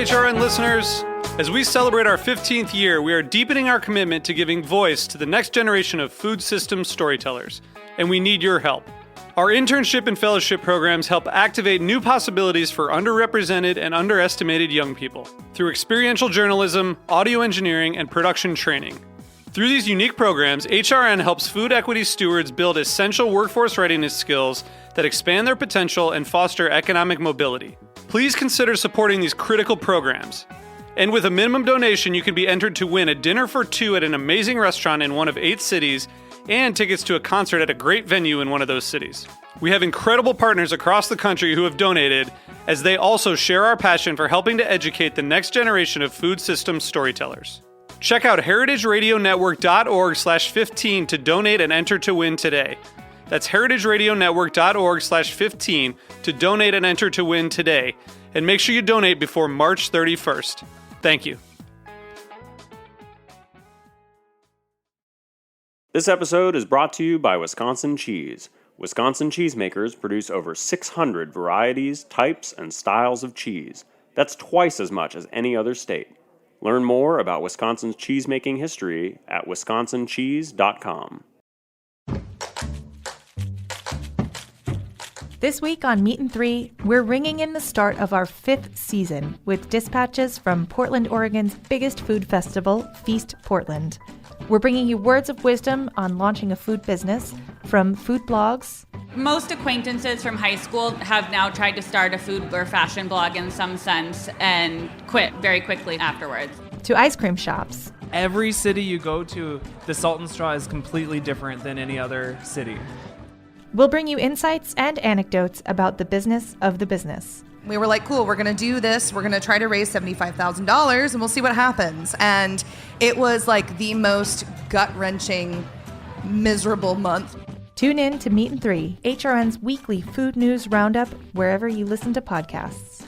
HRN listeners. As we celebrate our 15th year, we are deepening our commitment to giving voice to the next generation of food systems storytellers, and we need your help. Our internship and fellowship programs help activate new possibilities for underrepresented and underestimated young people through experiential journalism, audio engineering, and production training. Through these unique programs, HRN helps food equity stewards build essential workforce readiness skills that expand their potential and foster economic mobility. Please consider supporting these critical programs. And with a minimum donation, you can be entered to win a dinner for two at an amazing restaurant in one of 8 cities and tickets to a concert at a great venue in one of those cities. We have incredible partners across the country who have donated, as they also share our passion for helping to educate the next generation of food systems storytellers. Check out heritageradionetwork.org/15 to donate and enter to win today. That's heritageradionetwork.org/15 to donate and enter to win today. And make sure you donate before March 31st. Thank you. This episode is brought to you by Wisconsin Cheese. Wisconsin cheesemakers produce over 600 varieties, types, and styles of cheese. That's twice as much as any other state. Learn more about Wisconsin's cheesemaking history at wisconsincheese.com. This week on Meat and Three, we're ringing in the start of our 5th season with dispatches from Portland, Oregon's biggest food festival, Feast Portland. We're bringing you words of wisdom on launching a food business from food blogs. Most acquaintances from high school have now tried to start a food or fashion blog in some sense and quit very quickly afterwards. To ice cream shops. Every city you go to, the Salt and Straw is completely different than any other city. We'll bring you insights and anecdotes about the business of the business. We were like, cool, we're going to do this. We're going to try to raise $75,000 and we'll see what happens. And it was like the most gut-wrenching, miserable month. Tune in to Meat and Three, HRN's weekly food news roundup, wherever you listen to podcasts.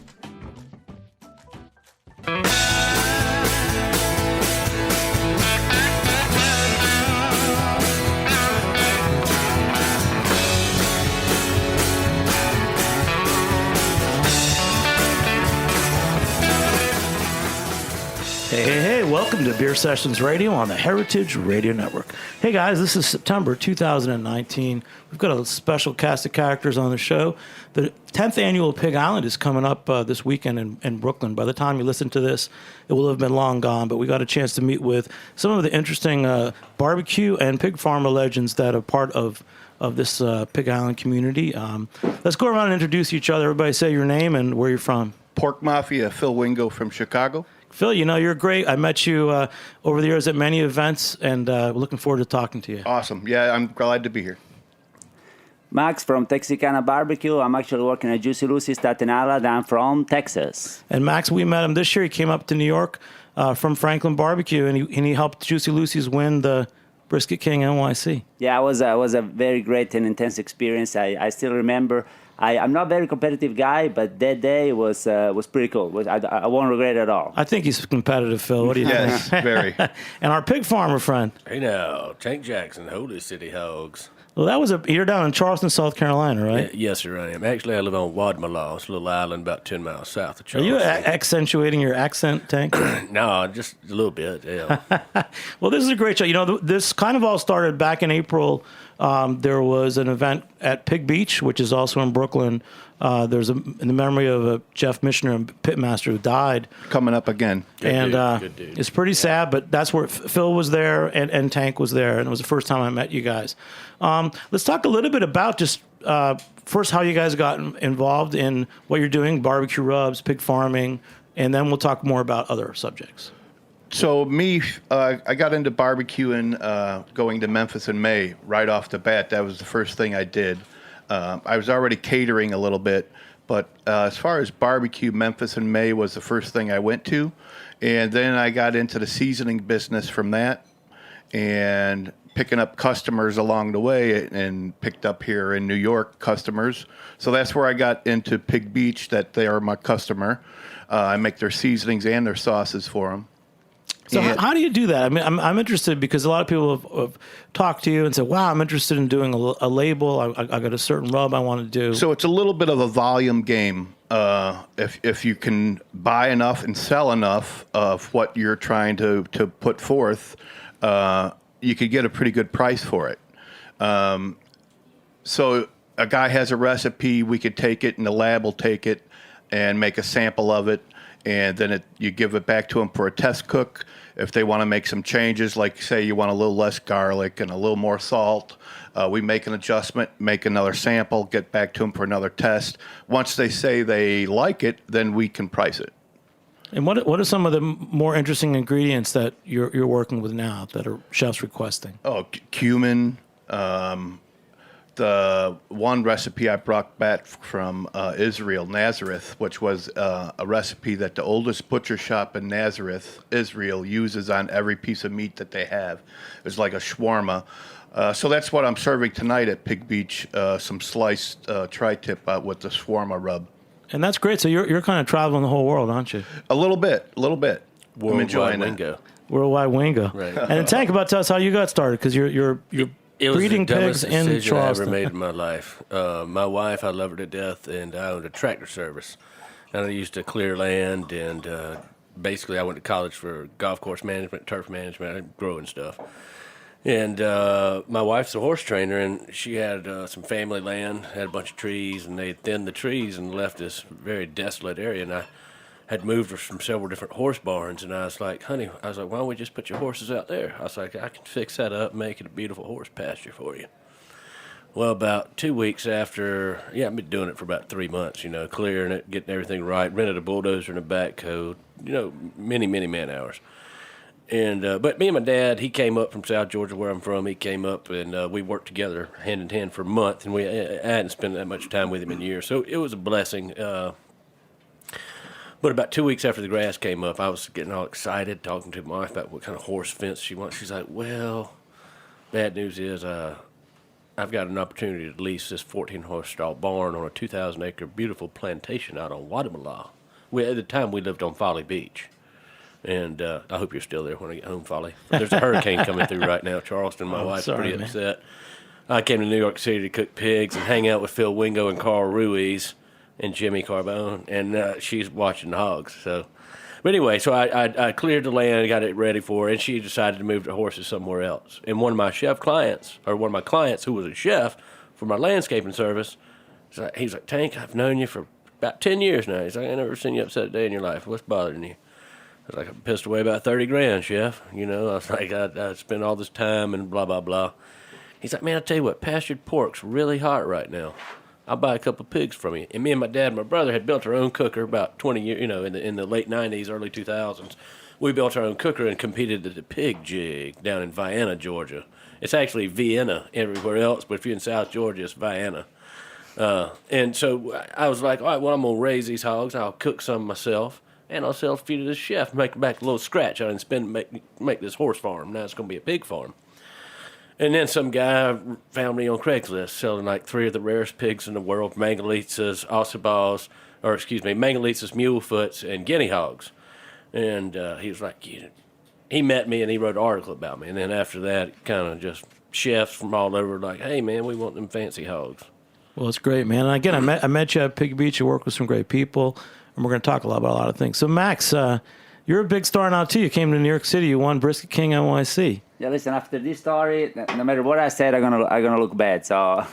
Hey, welcome to Beer Sessions Radio on the Heritage Radio Network. Hey guys, this is September 2019. We've got a special cast of characters on the show. The 10th annual Pig Island is coming up this weekend in Brooklyn. By the time you listen to this, it will have been long gone, but we got a chance to meet with some of the interesting barbecue and pig farmer legends that are part of this Pig Island community. Let's go around and introduce each other. Everybody say your name and where you're from. Pork Mafia, Phil Wingo from Chicago. Phil, you know, you're great. I met you over the years at many events, and we're looking forward to talking to you. Awesome. Yeah, I'm glad to be here. Max from Texicana Barbecue. I'm actually working at Juicy Lucy's Staten Island. I'm from Texas. And Max, we met him this year. He came up to New York from Franklin Barbecue, and he helped Juicy Lucy's win the Brisket King NYC. Yeah, it was a very great and intense experience. I still remember. I'm not a very competitive guy, but that day was pretty cool. I won't regret it at all. I think he's competitive, Phil. What do you think? Yes, very. And our pig farmer friend. Hey now, Tank Jackson, Holy City Hogs. Well, you're down in Charleston, South Carolina, right? Yes, sir, I am. Actually, I live on Wadmalaw. It's a little island about 10 miles south of Are Charleston. you accentuating your accent, Tank? No, just a little bit, yeah. Well, this is a great show. You know, this kind of all started back in April. There was an event at Pig Beach, which is also in Brooklyn. There's in the memory of Jeff Mishner, a pitmaster who died. Coming up again. Good dude. It's pretty sad, but that's where Phil was there and Tank was there, and it was the first time I met you guys. Let's talk a little bit about just first how you guys got involved in what you're doing, barbecue rubs, pig farming, and then we'll talk more about other subjects. So I got into barbecuing going to Memphis in May right off the bat. That was the first thing I did. I was already catering a little bit, but as far as barbecue, Memphis in May was the first thing I went to. And then I got into the seasoning business from that and picking up customers along the way and picked up here in New York customers. So that's where I got into Pig Beach, that they are my customer. I make their seasonings and their sauces for them. So how do you do that? I mean, I'm interested because a lot of people have talked to you and said, wow, I'm interested in doing a label. I got a certain rub I want to do. So it's a little bit of a volume game. if you can buy enough and sell enough of what you're trying to put forth, you could get a pretty good price for it. So a guy has a recipe, we could take it, and the lab will take it and make a sample of it, and then you give it back to them for a test cook. If they want to make some changes, like say you want a little less garlic and a little more salt, we make an adjustment, make another sample, get back to them for another test. Once they say they like it, then we can price it. And what are some of the more interesting ingredients that you're working with now that are chefs requesting? Oh, cumin. The one recipe I brought back from Israel, Nazareth, which was a recipe that the oldest butcher shop in Nazareth, Israel, uses on every piece of meat that they have. It's like a shawarma. So that's what I'm serving tonight at Pig Beach, some sliced tri-tip with the shawarma rub. And that's great. So you're kind of traveling the whole world, aren't you? A little bit. I'm enjoying it. Wingo. Worldwide Wingo. Right. And Tank, about tell us how you got started, because you're It was breeding the dumbest pigs in decision I ever Charleston. made in my life. My wife, I love her to death, and I owned a tractor service. And I used to clear land, and basically I went to college for golf course management, turf management, growing stuff. And my wife's a horse trainer, and she had some family land, had a bunch of trees, and they thinned the trees and left this very desolate area. And I had moved her from several different horse barns, and I was like, honey, why don't we just put your horses out there? I was like, I can fix that up, make it a beautiful horse pasture for you. Well, about 2 weeks after, I've been doing it for about 3 months, clearing it, getting everything right, rented a bulldozer and a backhoe, many, many man hours. And but me and my dad, he came up from South Georgia, where I'm from. He came up, and we worked together hand in hand for a month, and I hadn't spent that much time with him in years. So it was a blessing. But about 2 weeks after the grass came up, I was getting all excited, talking to my wife about what kind of horse fence she wants. She's like, well, bad news is I've got an opportunity to lease this 14-horse stall barn on a 2,000-acre beautiful plantation out on Guatemala. At the time, we lived on Folly Beach. And I hope you're still there when I get home, Folly. There's a hurricane coming through right now, Charleston. My wife's pretty upset. I came to New York City to cook pigs and hang out with Phil Wingo and Carl Ruiz and Jimmy Carbone, and she's watching the hogs. So, but anyway, so I cleared the land, got it ready for her, and she decided to move the horses somewhere else. And one of my clients who was a chef for my landscaping service, he's like, Tank, I've known you for about 10 years now. He's like, I never seen you upset a day in your life. What's bothering you? I was like, I pissed away about 30 grand, chef. I was like, I spent all this time and blah, blah, blah. He's like, man, I tell you what, pastured pork's really hot right now. I'll buy a couple of pigs from you. And me and my dad and my brother had built our own cooker about 20 years, in the late 90s, early 2000s. We built our own cooker and competed at the Pig Jig down in Vienna, Georgia. It's actually Vienna everywhere else, but if you're in South Georgia, it's Vienna. And so I was like, all right, well, I'm going to raise these hogs. I'll cook some myself, and I'll sell a few to this chef, make back a little scratch out and make this horse farm. Now it's going to be a pig farm. And then some guy found me on Craigslist selling like 3 of the rarest pigs in the world, Mangalitsa's, Mangalitsa's Mulefoots, and Guinea hogs. And he was like, he met me and he wrote an article about me. And then after that, kind of just chefs from all over like, hey, man, we want them fancy hogs. Well, it's great, man. And again, I met you at Pig Beach. You work with some great people, and we're going to talk about a lot of things. So, Max, you're a big star now, too. You came to New York City. You won Brisket King NYC. Yeah, listen, after this story, no matter what I said, I'm gonna look bad. So,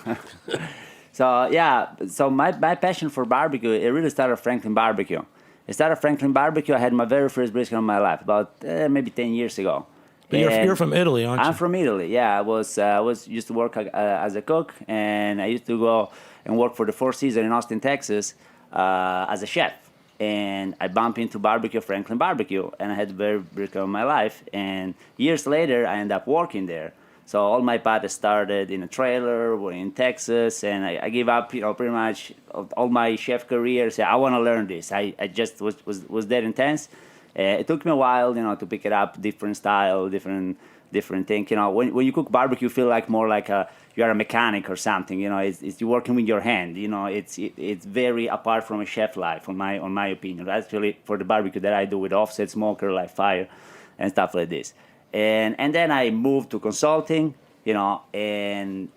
so my passion for barbecue, it really started at Franklin Barbecue. It started at Franklin Barbecue. I had my very first brisket in my life, about maybe 10 years ago. But you're from Italy, aren't you? I'm from Italy, yeah. I was used to work as a cook, and I used to go and work for the Four Seasons in Austin, Texas, as a chef. And I bumped into Franklin Barbecue, and I had a very brisket in my life. And years later, I ended up working there. So all my paths started in a trailer in Texas, and I gave up, pretty much all my chef career. So I want to learn this. I just was that intense. It took me a while, to pick it up, different style, different thing. When you cook barbecue, you feel like more like you are a mechanic or something. It's you're working with your hand. It's very apart from a chef life, on my opinion. Actually, for the barbecue that I do with offset smoker, like fire, and stuff like this. And then I moved to consulting, and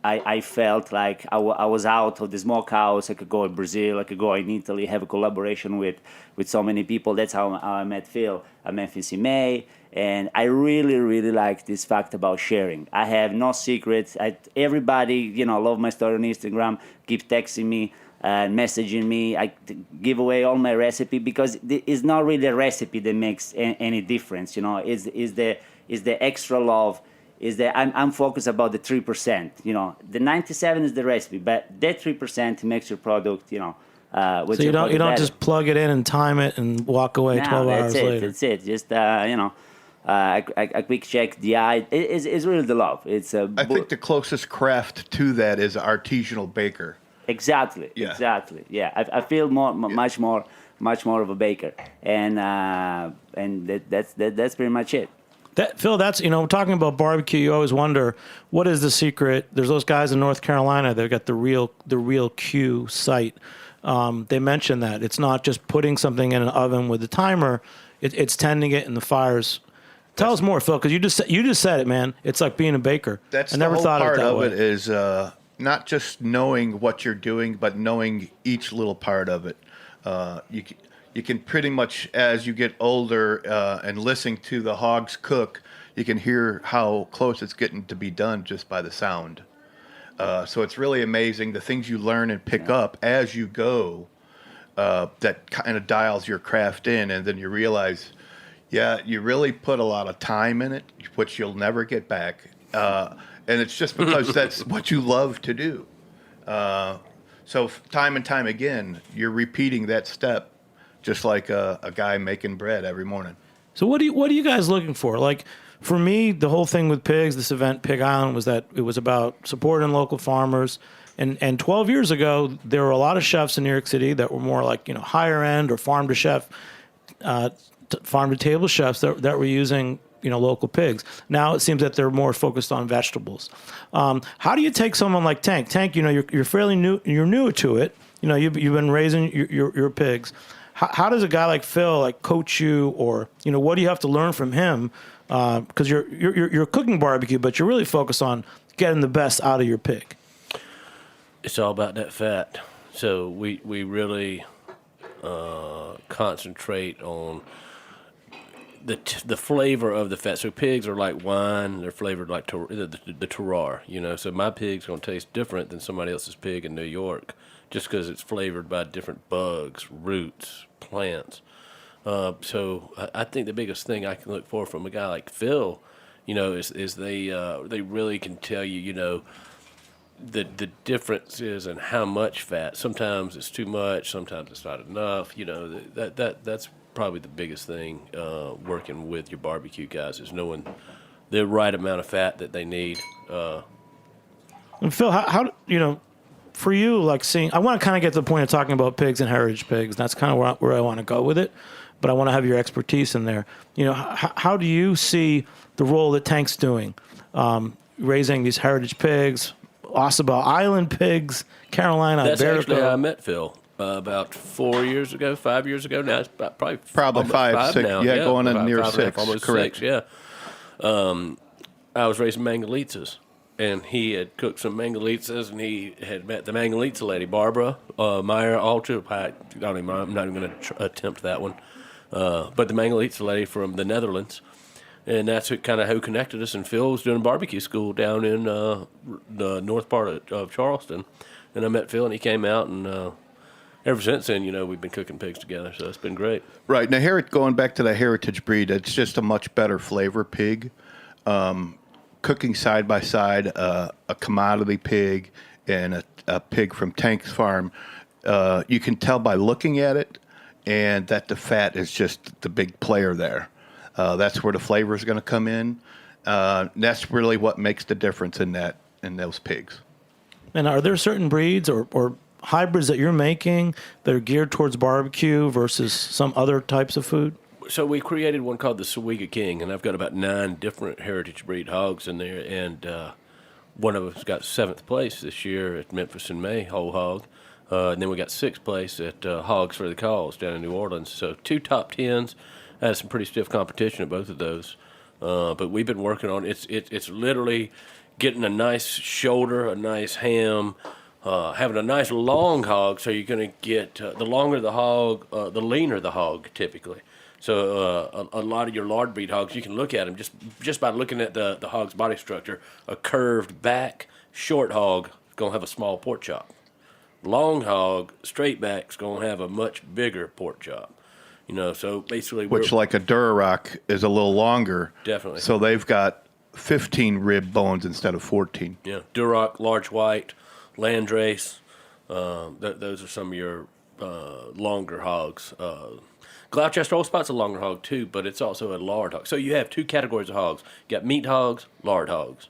I felt like I was out of the smokehouse. I could go in Brazil, I could go in Italy, have a collaboration with so many people. That's how I met Phil at Memphis in May, and I really, really like this fact about sharing. I have no secrets. Everybody, love my story on Instagram, keep texting me, messaging me. I give away all my recipe because it's not really a recipe that makes any difference. Is the extra love. Is that I'm focused about the 3%. The 97 is the recipe, but that 3% makes your product. With so you don't just plug it in and time it and walk away 12 hours later. That's it. Just a quick check. The eye is really the love. I think the closest craft to that is artisanal baker. Exactly. Yeah. Exactly. Yeah. I feel much more of a baker, and that's pretty much it. Phil, that's, talking about barbecue, you always wonder, what is the secret? There's those guys in North Carolina, they've got the Real Q site. They mentioned that. It's not just putting something in an oven with a timer, it's tending it in the fires. Tell us more, Phil, because you just said it, man. It's like being a baker. That's I never the whole thought part of of it it is not just knowing what you're doing, but knowing each little part of it. You can pretty much, as you get older and listening to the hogs cook, you can hear how close it's getting to be done just by the sound. So it's really amazing the things you learn and pick up as you go that kind of dials your craft in, and then you realize, you really put a lot of time in it, which you'll never get back. And it's just because that's what you love to do. So time and time again, you're repeating that step. Just like a guy making bread every morning. So what are you guys looking for? Like, for me, the whole thing with pigs, this event, Pig Island, was that it was about supporting local farmers. And 12 years ago, there were a lot of chefs in New York City that were more like, higher end or farm to table chefs that were using, local pigs. Now it seems that they're more focused on vegetables. How do you take someone like Tank? Tank, you're fairly new. You're new to it. You've been raising your pigs. How does a guy like Phil coach you, or what do you have to learn from him? Because you're cooking barbecue, but you're really focused on getting the best out of your pig. It's all about that fat. So we really concentrate on the flavor of the fat. So pigs are like wine; they're flavored like the terroir. So my pig's gonna taste different than somebody else's pig in New York, just because it's flavored by different bugs, roots, plants. So I think the biggest thing I can look for from a guy like Phil, is they really can tell you, the differences in how much fat. Sometimes it's too much, sometimes it's not enough. That's probably the biggest thing working with your barbecue guys, is knowing the right amount of fat that they need. And Phil, how for you, seeing, I want to kind of get to the point of talking about pigs and heritage pigs. That's kind of where I want to go with it, but I want to have your expertise in there. How do you see the role that Tank's doing, raising these heritage pigs, Ossabaw Island pigs, Carolina? That's Iberico? actually how I met Phil about 4 years ago, 5 years ago. Now it's probably five, six now. going in about near 5 and a half, six. almost Correct. 6. Yeah. I was raising Mangalitas, and he had cooked some Mangalitas, and he had met the Mangalitsa lady, Barbara Meyer Alter. I'm not even going to attempt that one. But the Mangalitsa lady from the Netherlands, and that's who connected us. And Phil was doing barbecue school down in the north part of Charleston, and I met Phil, and he came out, and ever since then, we've been cooking pigs together, so it's been great. Right. Now, going back to the heritage breed, it's just a much better flavor pig. Cooking side by side, a commodity pig and a pig from Tank's farm, you can tell by looking at it, and that the fat is just the big player there. That's where the flavor is going to come in. That's really what makes the difference in those pigs. And are there certain breeds or hybrids that you're making that are geared towards barbecue versus some other types of food? So we created one called the Sawega King, and I've got about 9 different heritage breed hogs in there, and one of us got 7th place this year at Memphis in May, whole hog. And then we got 6th place at Hogs for the Cause down in New Orleans. So 2 top 10s. I had some pretty stiff competition at both of those. But we've been working on it's literally getting a nice shoulder, a nice ham, having a nice long hog. So you're going to get the longer the hog, the leaner the hog typically. So a lot of your lard breed hogs, you can look at them just by looking at the hog's body structure. A curved back, short hog is going to have a small pork chop. Long hog, straight back is going to have a much bigger pork chop. So basically, which like a Duroc is a little longer. Definitely. So they've got 15 rib bones instead of 14. Yeah, Duroc, large white, Landrace. Those are some of your longer hogs. Gloucester Old Spot's a longer hog too, but it's also a lard hog. So you have two categories of hogs. You got meat hogs, lard hogs.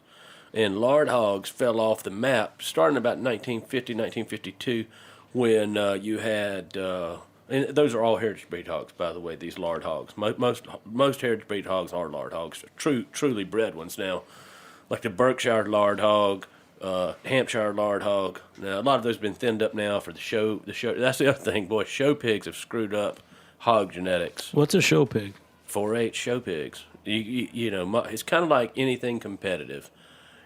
And lard hogs fell off the map starting about 1950, 1952 when you had... and those are all heritage breed hogs, by the way, these lard hogs. Most heritage breed hogs are lard hogs, truly bred ones now. Like the Berkshire lard hog, Hampshire lard hog. Now, a lot of those have been thinned up now for the show. That's the other thing, boy. Show pigs have screwed up hog genetics. What's a show pig? 4-H show pigs. It's kind of like anything competitive.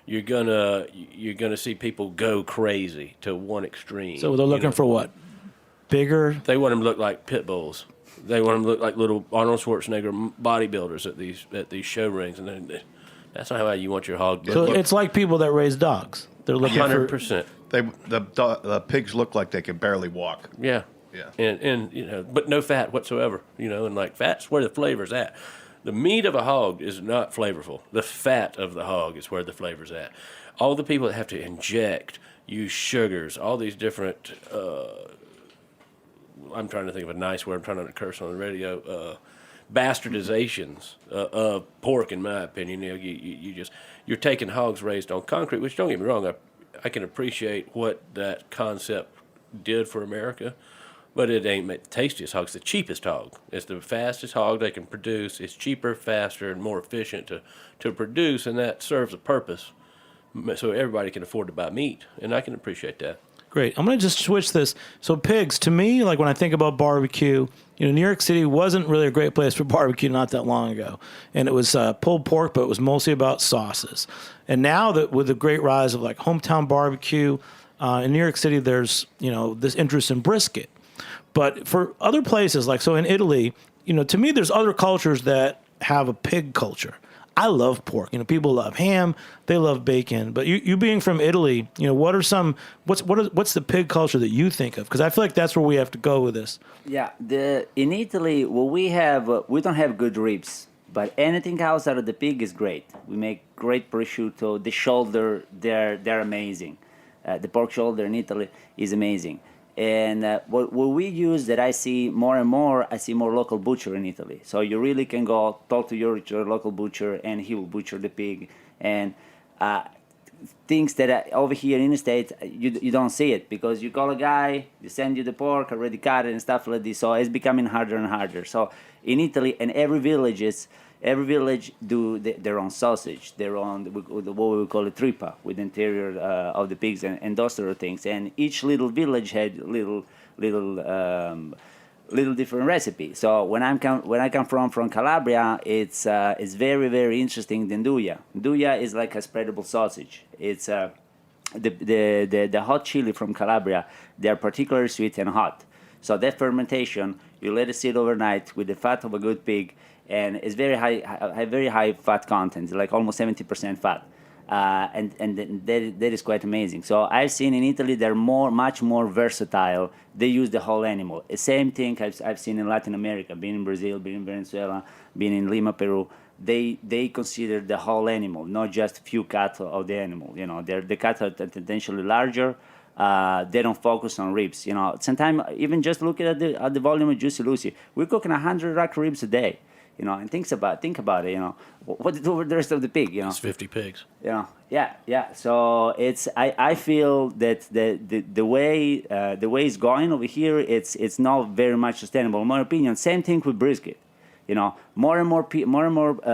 You're gonna see people go crazy to one extreme. So they're looking for what? Bigger? They want them to look like pit bulls. They want them to look like little Arnold Schwarzenegger bodybuilders at these show rings, and that's not how you want your hog to So look. it's like people that raise dogs. They're looking 100%. The pigs look like they can barely walk. Yeah. Yeah. And but no fat whatsoever. And like fat's where the flavor's at. The meat of a hog is not flavorful. The fat of the hog is where the flavor's at. All the people that have to inject, use sugars, all these different. I'm trying to think of a nice word. I'm trying not to curse on the radio. Bastardizations of pork, in my opinion. You're taking hogs raised on concrete, which, don't get me wrong, I can appreciate what that concept did for America, but it ain't the tastiest hog. It's the cheapest hog. It's the fastest hog they can produce. It's cheaper, faster, and more efficient to produce, and that serves a purpose so everybody can afford to buy meat, and I can appreciate that. Great. I'm going to just switch this. So pigs, to me, like when I think about barbecue, New York City wasn't really a great place for barbecue not that long ago. And it was pulled pork, but it was mostly about sauces. And now that with the great rise of like hometown barbecue, in New York City, there's, this interest in brisket. But for other places, like so in Italy, to me, there's other cultures that have a pig culture. I love pork. People love ham, they love bacon. But you being from Italy, what's the pig culture that you think of? Because I feel like that's where we have to go with this. Yeah, in Italy, what we have, we don't have good ribs, but anything outside of the pig is great. We make great prosciutto. The shoulder, they're amazing. The pork shoulder in Italy is amazing. And what we use that I see more and more, I see more local butcher in Italy. So you really can go talk to your local butcher, and he will butcher the pig. And things that over here in the States, you don't see it, because you call a guy, you send you the pork already cut and stuff like this. So it's becoming harder and harder. So in Italy, and every village do their own sausage, their own what we call a trippa, with the interior of the pigs and those sort of things. And each little village had little different recipe. So when I come from Calabria, it's very, very interesting. The nduja. Nduja is like a spreadable sausage. It's the hot chili from Calabria. They are particularly sweet and hot. So that fermentation, you let it sit overnight with the fat of a good pig, and it's very high fat content, like almost 70% fat. And that is quite amazing. So I've seen in Italy they're much more versatile. They use the whole animal. The same thing I've seen in Latin America, being in Brazil, being in Venezuela, being in Lima, Peru. They consider the whole animal, not just few cuts of the animal. The cuts are potentially larger. They don't focus on ribs. Sometimes even just looking at the volume of Juicy Lucy, we're cooking 100 rack ribs a day. And think about it. What to do with the rest of the pig? It's 50 pigs. Yeah. So it's I feel that the way it's going over here, it's not very much sustainable. In my opinion, same thing with brisket. More and more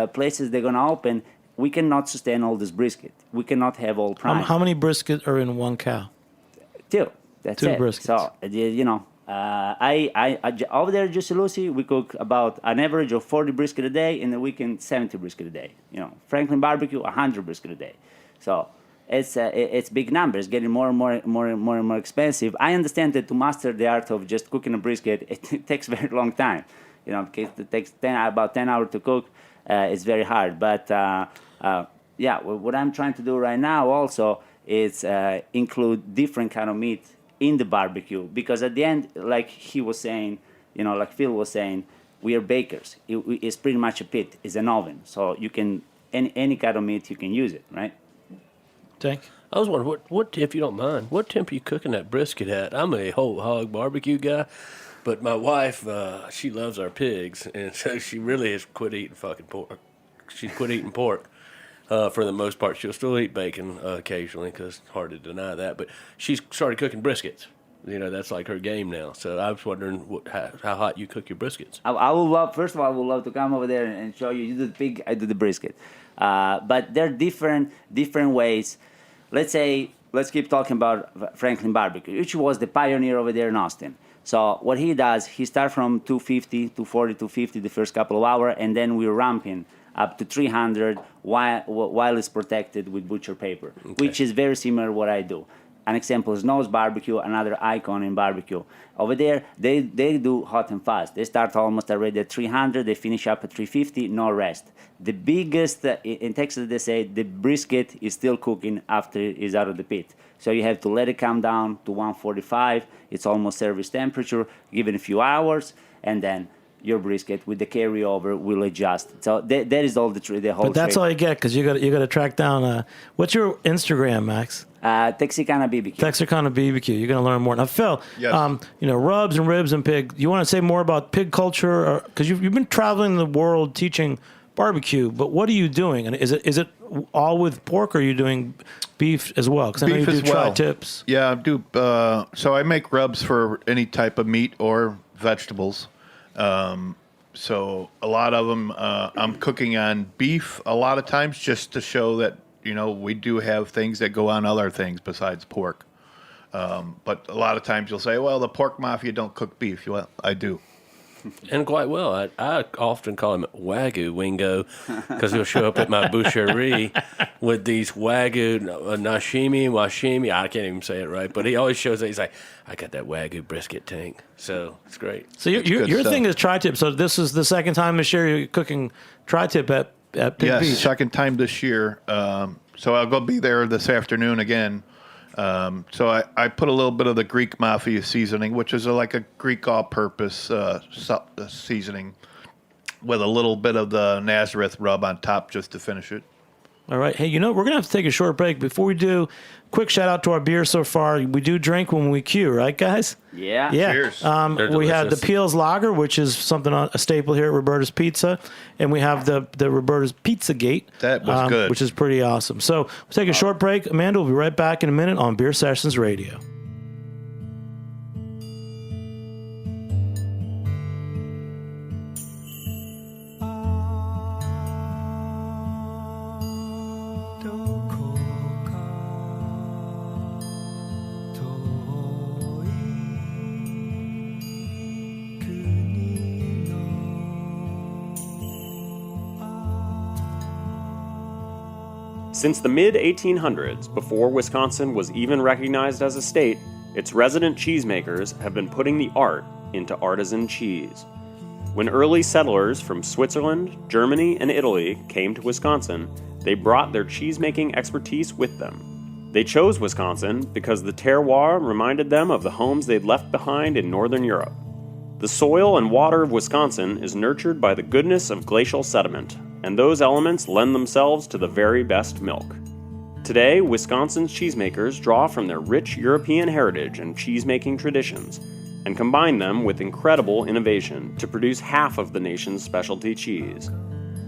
places they're gonna open. We cannot sustain all this brisket. We cannot have all prime. How many brisket are in one cow? Two. That's Two it. briskets. So Over there at Juicy Lucy, we cook about an average of 40 brisket a day, and the weekend 70 brisket a day. Franklin Barbecue 100 brisket a day. So it's big numbers, getting more and more expensive. I understand that to master the art of just cooking a brisket, it takes a very long time. Because it takes about 10 hours to cook. It's very hard. But what I'm trying to do right now also is include different kind of meat in the barbecue, because at the end, like he was saying, like Phil was saying, we are bakers. It's pretty much a pit. It's an oven, so you can any kind of meat you can use it, right? Tank. I was wondering, what if you don't mind, what temp are you cooking that brisket at? I'm a whole hog barbecue guy, but my wife, she loves our pigs, and so she really has quit eating fucking pork. She's quit eating pork. For the most part, she'll still eat bacon occasionally, because it's hard to deny that. But she's started cooking briskets. That's like her game now. So I was wondering how hot you cook your briskets. I would love. First of all, I would love to come over there and show you. You do the pig, I do the brisket. But there are different ways. Let's keep talking about Franklin Barbecue, which was the pioneer over there in Austin. So what he does, he starts from 250, 240, 250 the first couple of hours, and then we're ramping up to 300 while it's protected with butcher paper, which is very similar to what I do. An example is Nose Barbecue, another icon in barbecue. Over there, they do hot and fast. They start almost already at 300, they finish up at 350, no rest. The biggest, in Texas they say, the brisket is still cooking after it's out of the pit. So you have to let it come down to 145, it's almost service temperature, give it a few hours, and then your brisket with the carryover will adjust. So that is all the whole. But that's all you get, because you got to track down. What's your Instagram, Max? Texicana BBQ. Texicana BBQ. You're going to learn more. Now, Phil, yes. Rubs and ribs and pig. You want to say more about pig culture, because you've been traveling the world teaching barbecue. But what are you doing? And is it all with pork, or are you doing beef as well? Because I know you do tri-tips. Yeah, I do. So I make rubs for any type of meat or vegetables. So a lot of them, I'm cooking on beef a lot of times, just to show that, we do have things that go on other things besides pork. But a lot of times you'll say, well, the pork mafia don't cook beef. Well, I do. And quite well. I often call him Wagyu Wingo, because he'll show up at my boucherie with these Wagyu washimi. I can't even say it right, but he always shows up. He's like, I got that Wagyu brisket tank. So it's great. So your thing is tri-tip. So this is the second time this year you're cooking tri-tip at Pig Beach. Yes, second time this year. So I'll go be there this afternoon again. So I put a little bit of the Greek Mafia seasoning, which is like a Greek all-purpose seasoning, with a little bit of the Nazareth rub on top just to finish it. All right. Hey, we're going to have to take a short break. Before we do, quick shout-out to our beer so far. We do drink when we queue, right, guys? Yeah. Cheers. We had the Peels Lager, which is something a staple here at Roberta's Pizza, and we have the Roberta's Pizza Gate. That was good. Which is pretty awesome. So we'll take a short break. Amanda will be right back in a minute on Beer Sessions Radio. Since the mid-1800s, before Wisconsin was even recognized as a state, its resident cheesemakers have been putting the art into artisan cheese. When early settlers from Switzerland, Germany, and Italy came to Wisconsin, they brought their cheesemaking expertise with them. They chose Wisconsin because the terroir reminded them of the homes they'd left behind in Northern Europe. The soil and water of Wisconsin is nurtured by the goodness of glacial sediment, and those elements lend themselves to the very best milk. Today, Wisconsin's cheesemakers draw from their rich European heritage and cheesemaking traditions and combine them with incredible innovation to produce half of the nation's specialty cheese.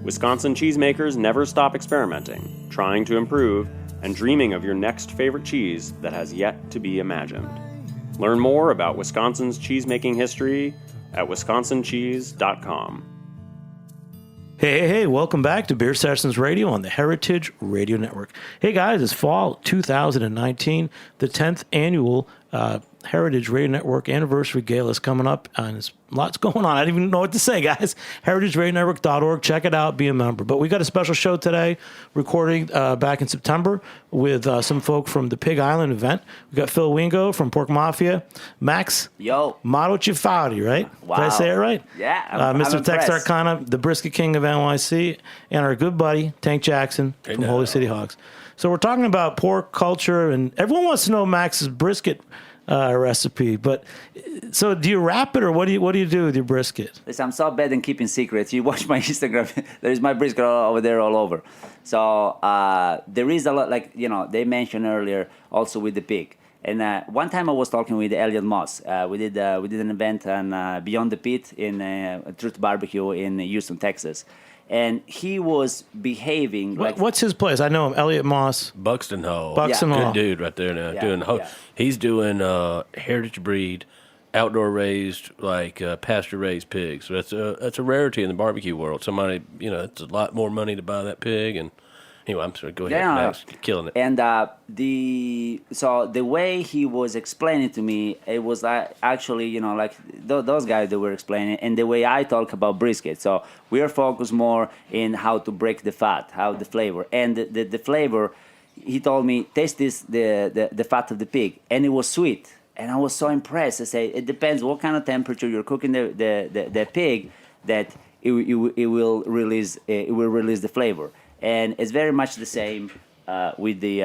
Wisconsin cheesemakers never stop experimenting, trying to improve, and dreaming of your next favorite cheese that has yet to be imagined. Learn more about Wisconsin's cheesemaking history at wisconsincheese.com. Hey, welcome back to Beer Sessions Radio on the Heritage Radio Network. Hey, guys, it's fall 2019, the 10th annual Heritage Radio Network Anniversary Gala is coming up, and there's lots going on. I don't even know what to say, guys. HeritageRadioNetwork.org. Check it out. Be a member. But we got a special show today, recording back in September with some folk from the Pig Island event. We got Phil Wingo from Pork Mafia, Max Mato Cifari, right? Wow. Did I say it right? Yeah, Mr. I'm Tex impressed. Arcana, the Brisket King of NYC, and our good buddy Tank Jackson from Holy City Hogs. So we're talking about pork culture, and everyone wants to know Max's brisket recipe. But so, do you wrap it, or what do you do with your brisket? Listen, I'm so bad in keeping secrets. You watch my Instagram. There is my brisket over there all over. So there is a lot, like, they mentioned earlier also with the pig. And one time I was talking with Elliot Moss. We did an event on Beyond the Pit in Truth Barbecue in Houston, Texas. And he was behaving like... What's his place? I know him, Elliot Moss. Buxton Hall. Buxton Hall. Good dude right there now. Yeah. He's doing heritage breed, outdoor raised, like pasture raised pigs. So that's a rarity in the barbecue world. Somebody, it's a lot more money to buy that pig. And anyway, I'm sorry. Go ahead. Yeah, Max, killing it. And the way he was explaining to me, it was actually, like those guys that were explaining, and the way I talk about brisket. So we are focused more in how to break the fat, how the flavor, and the flavor. He told me, taste the fat of the pig, and it was sweet, and I was so impressed. I say, it depends what kind of temperature you're cooking the pig, that it will release the flavor. And it's very much the same with the...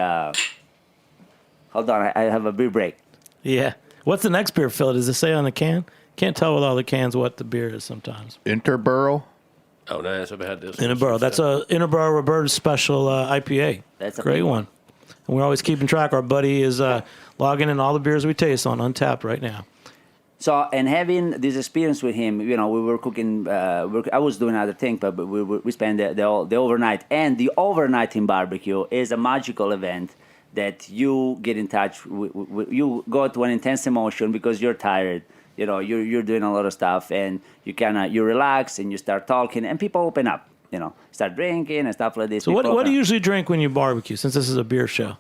hold on, I have a beer break. Yeah. What's the next beer, Phil? Does it say on the can? Can't tell with all the cans what the beer is sometimes. Interboro. Oh, nice. I've had this. Interboro. That's a Interboro Roberta's special IPA. That's a great big one. And we're always keeping track. Our buddy is logging in all the beers we taste on Untapped right now. So, and having this experience with him, we were cooking. I was doing other things, but we spent the overnight. And the overnight in barbecue is a magical event that you get in touch with. You go to an intense emotion because you're tired. You're doing a lot of stuff, and you relax and you start talking, and people open up. Start drinking and stuff like this. So what do you usually drink when you barbecue, since this is a beer show?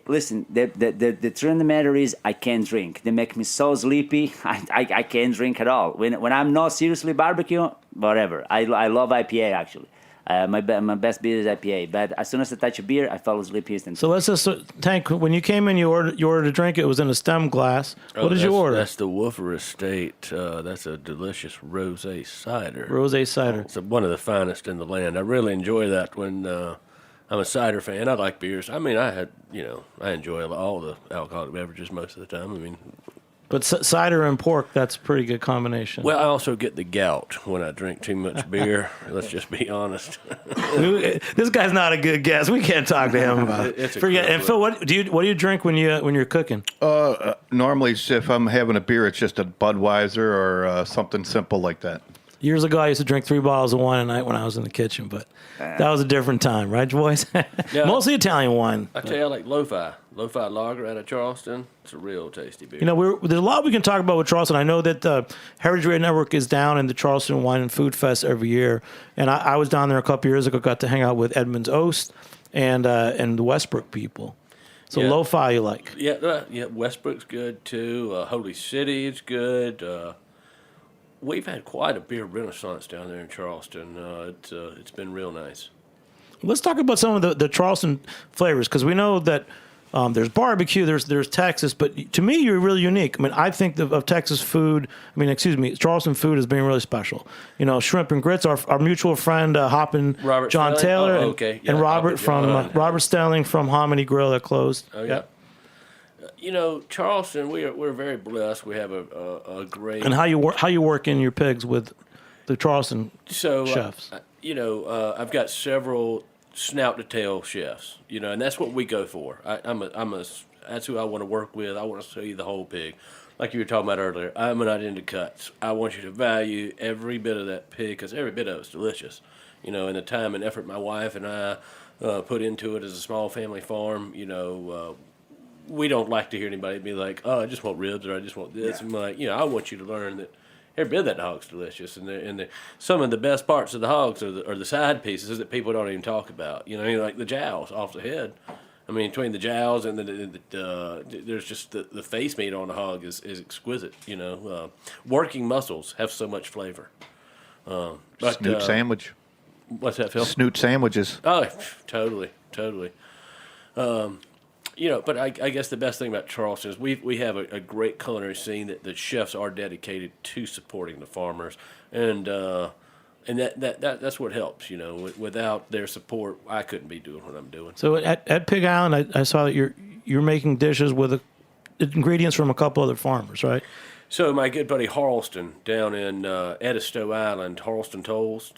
Listen, the truth of the matter is I can't drink. They make me so sleepy. I can't drink at all. When I'm not seriously barbecue, whatever. I love IPA, actually. My best beer is IPA, but as soon as I touch a beer, I fall asleep instantly. So let's just, Tank, when you came in, you ordered a drink. It was in a stem glass. What did you order? That's the Woofer Estate. That's a delicious rosé cider. Rosé cider. It's one of the finest in the land. I really enjoy that when I'm a cider fan. I like beers. I mean, I enjoy all the alcoholic beverages most of the time. I mean... But cider and pork, that's a pretty good combination. Well, I also get the gout when I drink too much beer. Let's just be honest. This guy's not a good guest. We can't talk to him about it. Forget. And Phil, what do you drink when you're cooking? Normally, if I'm having a beer, it's just a Budweiser or something simple like that. Years ago, I used to drink 3 bottles of wine a night when I was in the kitchen, but that was a different time, right, boys? Yeah. Mostly Italian wine. I tell you, I like Lo-Fi Lager out of Charleston. It's a real tasty beer. There's a lot we can talk about with Charleston. I know that the Heritage Radio Network is down in the Charleston Wine and Food Fest every year, and I was down there a couple years ago. Got to hang out with Edmunds Oast and the Westbrook people. So Yeah. Lo-Fi you like? Yeah. Westbrook's good too. Holy City is good. We've had quite a beer renaissance down there in Charleston. It's been real nice. Let's talk about some of the Charleston flavors, because we know that there's barbecue, there's Texas, but to me, you're really unique. I mean, I think of Texas food, Charleston food as being really special. Shrimp and grits, our mutual friend, Hoppin' Robert John Stelling? Taylor, Oh, okay. and Yeah, Robert Robert Stelling from Hominy Grill that closed. Oh, yeah. Charleston, we're very blessed. We have a great... And how you work in your pigs with the Charleston chefs? I've got several snout to tail chefs, and that's what we go for. That's who I want to work with. I want to see the whole pig. Like you were talking about earlier, I'm not into cuts. I want you to value every bit of that pig, because every bit of it's delicious. And the time and effort my wife and I put into it as a small family farm, we don't like to hear anybody be like, oh, I just want ribs or I just want this. Yeah. I'm like, I want you to learn that every bit of that hog's delicious. And some of the best parts of the hogs are the side pieces that people don't even talk about. Like the jowls off the head. I mean, between the jowls and there's just the face meat on the hog is exquisite. Working muscles have so much flavor. But, Snoot sandwich. What's that, Phil? Snoot sandwiches. Oh, totally. But I guess the best thing about Charleston is we have a great culinary scene that the chefs are dedicated to supporting the farmers, and that's what helps. Without their support, I couldn't be doing what I'm doing. So at Pig Island, I saw that you're making dishes with ingredients from a couple other farmers, right? So my good buddy Harleston down in Edisto Island, Harleston Towels,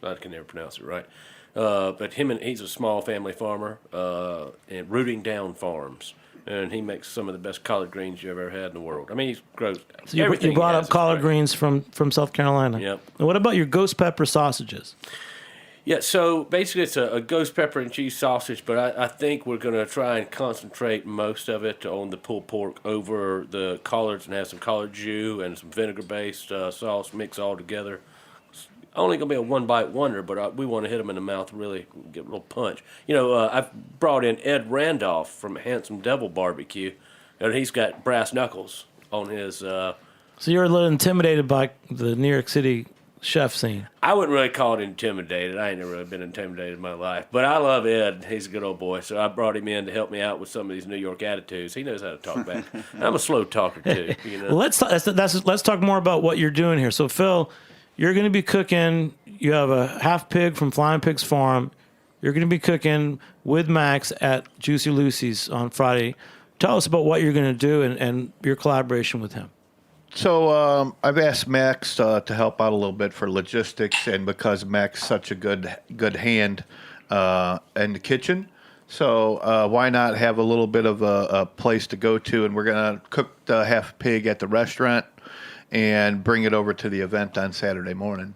I can never pronounce it right. But he's a small family farmer in Rooting Down Farms, and he makes some of the best collard greens you've ever had in the world. I mean, he grows. So you brought up collard greens from South Carolina. Yep. And what about your ghost pepper sausages? Yeah, so basically it's a ghost pepper and cheese sausage, but I think we're going to try and concentrate most of it on the pulled pork over the collards and have some collard jus and some vinegar-based sauce mixed all together. It's only going to be a one-bite wonder, but we want to hit them in the mouth, really get a little punch. I've brought in Ed Randolph from Handsome Devil Barbecue, and he's got brass knuckles on his... So you're a little intimidated by the New York City chef scene. I wouldn't really call it intimidated. I ain't never really been intimidated in my life. But I love Ed. He's a good old boy. So I brought him in to help me out with some of these New York attitudes. He knows how to talk back. I'm a slow talker, too. Well, let's talk more about what you're doing here. So, Phil, you're going to be cooking. You have a half pig from Flying Pigs Farm. You're going to be cooking with Max at Juicy Lucy's on Friday. Tell us about what you're going to do and your collaboration with him. So I've asked Max to help out a little bit for logistics, and because Max is such a good hand in the kitchen, so why not have a little bit of a place to go to? And we're going to cook the half pig at the restaurant and bring it over to the event on Saturday morning.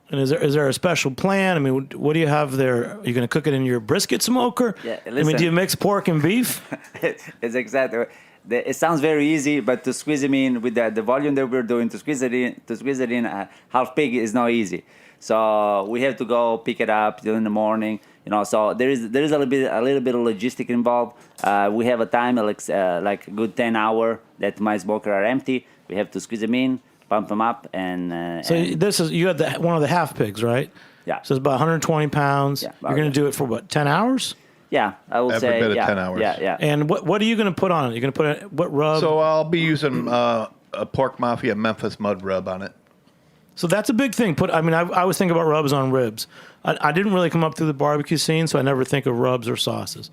And is there a special plan? I mean, what do you have there? Are you going to cook it in your brisket smoker? Yeah, listen. I mean, do you mix pork and beef? It's exactly. It sounds very easy, but to squeeze them in with the volume that we're doing, to squeeze it in, half pig is not easy. So we have to go pick it up during the morning. So there is a little bit of logistic involved. We have a time like a good 10 hour that my smoker are empty. We have to squeeze them in, pump them up, and so you had one of the half pigs, right? Yeah. So it's about 120 pounds. Yeah, you're going to do it for what, 10 hours? Yeah, I would say every bit of 10 hours. Yeah. And what are you going to put on it? You're going to put what rub? So I'll be using a Pork Mafia Memphis mud rub on it. So that's a big thing. I always think about rubs on ribs. I didn't really come up through the barbecue scene, so I never think of rubs or sauces.